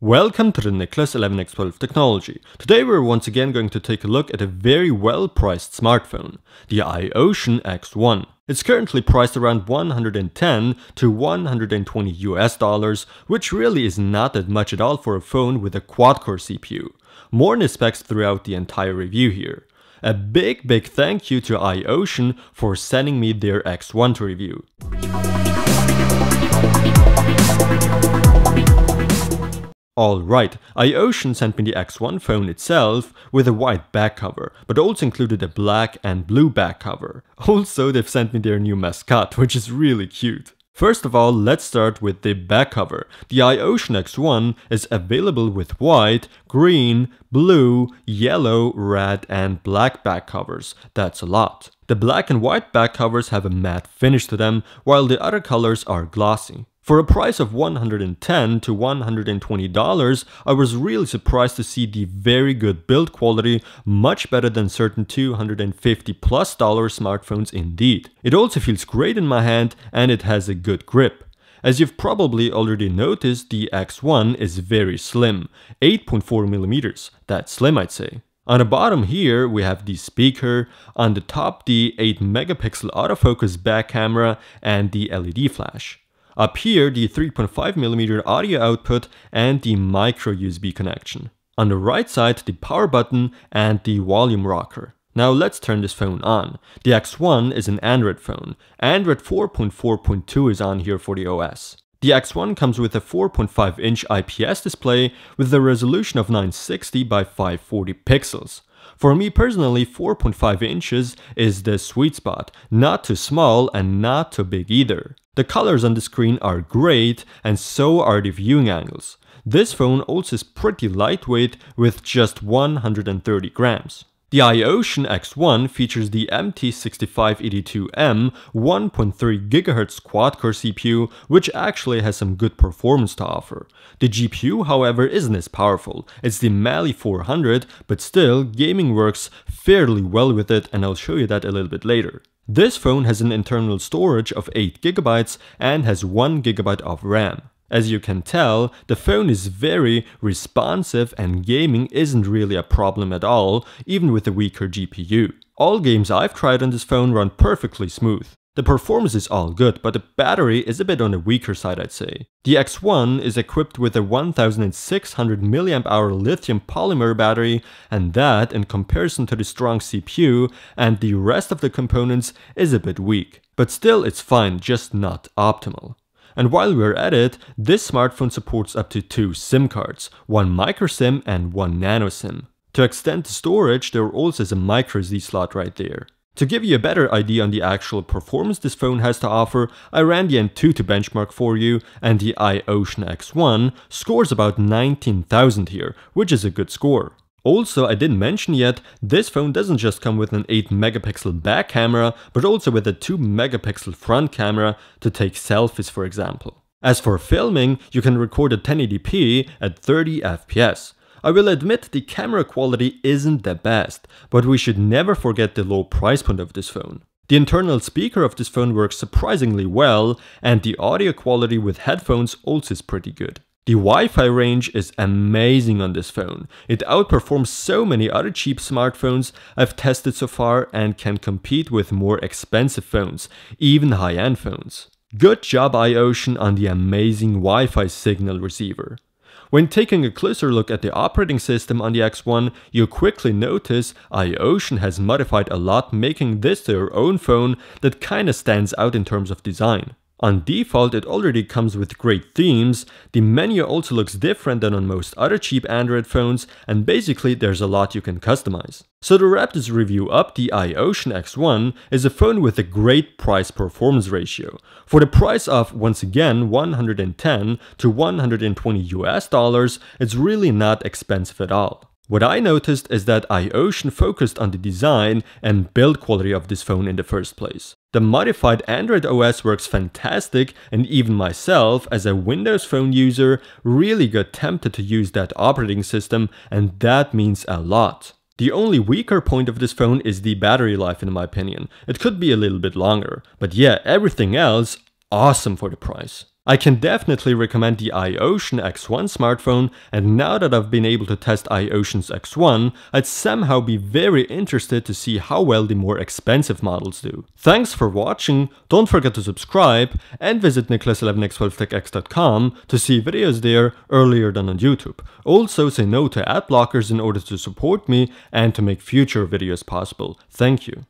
Welcome to the Nicholas 11x12 technology. Today we're once again going to take a look at a very well-priced smartphone, the Iocean X1. It's currently priced around $110 to $120 which really is not that much at all for a phone with a quad-core CPU. More on the specs throughout the entire review here. A big thank you to Iocean for sending me their X1 to review. Alright, Iocean sent me the X1 phone itself with a white back cover, but also included a black and blue back cover. Also, they've sent me their new mascot, which is really cute. First of all, let's start with the back cover. The Iocean X1 is available with white, green, blue, yellow, red and black back covers. That's a lot. The black and white back covers have a matte finish to them, while the other colors are glossy. For a price of $110 to $120, I was really surprised to see the very good build quality, much better than certain $250+ smartphones indeed. It also feels great in my hand and it has a good grip. As you've probably already noticed, the X1 is very slim, 8.4mm, that's slim I'd say. On the bottom here we have the speaker, on the top the 8-megapixel autofocus back camera and the LED flash. Up here, the 3.5mm audio output and the micro USB connection. On the right side, the power button and the volume rocker. Now let's turn this phone on. The X1 is an Android phone. Android 4.4.2 is on here for the OS. The X1 comes with a 4.5-inch IPS display with a resolution of 960 by 540 pixels. For me personally, 4.5 inches is the sweet spot, not too small and not too big either. The colors on the screen are great and so are the viewing angles. This phone also is pretty lightweight with just 130 grams. The Iocean X1 features the MT6582M 1.3 GHz quad-core CPU, which actually has some good performance to offer. The GPU, however, isn't as powerful. It's the Mali 400, but still, gaming works fairly well with it, and I'll show you that a little bit later. This phone has an internal storage of 8GB and has 1GB of RAM. As you can tell, the phone is very responsive and gaming isn't really a problem at all, even with a weaker GPU. All games I've tried on this phone run perfectly smooth. The performance is all good, but the battery is a bit on the weaker side I'd say. The X1 is equipped with a 1600 mAh lithium polymer battery, and that, in comparison to the strong CPU and the rest of the components, is a bit weak. But still it's fine, just not optimal. And while we're at it, this smartphone supports up to 2 SIM cards, one micro SIM and one nano SIM. To extend the storage, there also is a micro SD slot right there. To give you a better idea on the actual performance this phone has to offer, I ran the N2 to benchmark for you, and the Iocean X1 scores about 19,000 here, which is a good score. Also, I didn't mention yet, this phone doesn't just come with an 8-megapixel back camera, but also with a 2-megapixel front camera to take selfies for example. As for filming, you can record at 1080p at 30 FPS. I will admit the camera quality isn't the best, but we should never forget the low price point of this phone. The internal speaker of this phone works surprisingly well, and the audio quality with headphones also is pretty good. The Wi-Fi range is amazing on this phone. It outperforms so many other cheap smartphones I've tested so far and can compete with more expensive phones, even high-end phones. Good job Iocean on the amazing Wi-Fi signal receiver. When taking a closer look at the operating system on the X1, you'll quickly notice Iocean has modified a lot, making this their own phone that kinda stands out in terms of design. On default, it already comes with great themes, the menu also looks different than on most other cheap Android phones, and basically there's a lot you can customize. So to wrap this review up, the Iocean X1 is a phone with a great price-performance ratio. For the price of, once again, $110 to $120, it's really not expensive at all. What I noticed is that Iocean focused on the design and build quality of this phone in the first place. The modified Android OS works fantastic, and even myself, as a Windows Phone user, really got tempted to use that operating system, and that means a lot. The only weaker point of this phone is the battery life in my opinion. It could be a little bit longer, but yeah, everything else, awesome for the price. I can definitely recommend the Iocean X1 smartphone, and now that I've been able to test Iocean's X1, I'd somehow be very interested to see how well the more expensive models do. Thanks for watching, don't forget to subscribe, and visit nicholas11x12techx.com to see videos there earlier than on YouTube. Also say no to ad blockers in order to support me and to make future videos possible. Thank you.